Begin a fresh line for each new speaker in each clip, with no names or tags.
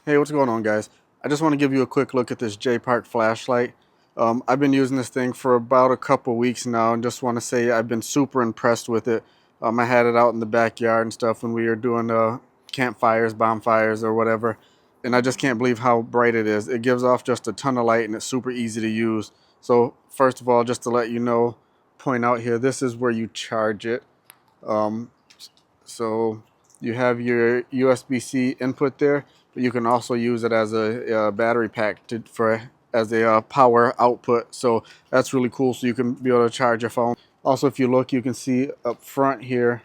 Hey, what's going on, guys? I just want to give you a quick look at this J-Park flashlight. I've been using this thing for about a couple weeks now, and just want to say I've been super impressed with it. I had it out in the backyard and stuff when we were doing campfires, bonfires, or whatever, and I just can't believe how bright it is. It gives off just a ton of light, and it's super easy to use. So, first of all, just to let you know, point out here, this is where you charge it. Um, so you have your USB-C input there, but you can also use it as a battery pack as a power output. So that's really cool. So you can be able to charge your phone. Also, if you look, you can see up front here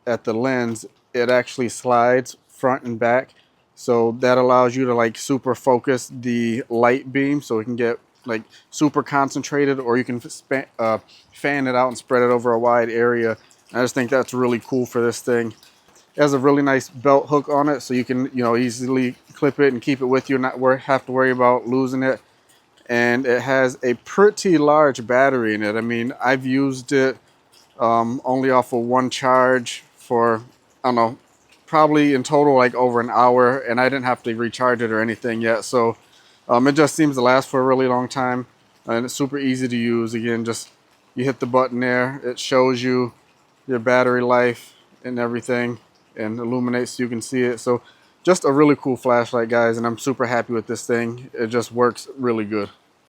at the lens, it actually slides front and back. So that allows you to like super focus the light beam so it can get like super concentrated, or you can fan it out and spread it over a wide area. I just think that's really cool for this thing. It has a really nice belt hook on it, so you can easily clip it and keep it with you, and not have to worry about losing it. And it has a pretty large battery in it. I mean, I've used it only off of one charge for, I don't know, probably in total like over an hour, and I didn't have to recharge it or anything yet. So it just seems to last for a really long time, and it's super easy to use. Again, just you hit the button there, it shows you your battery life and everything, and illuminates so you can see it. So just a really cool flashlight, guys, and I'm super happy with this thing. It just works really good.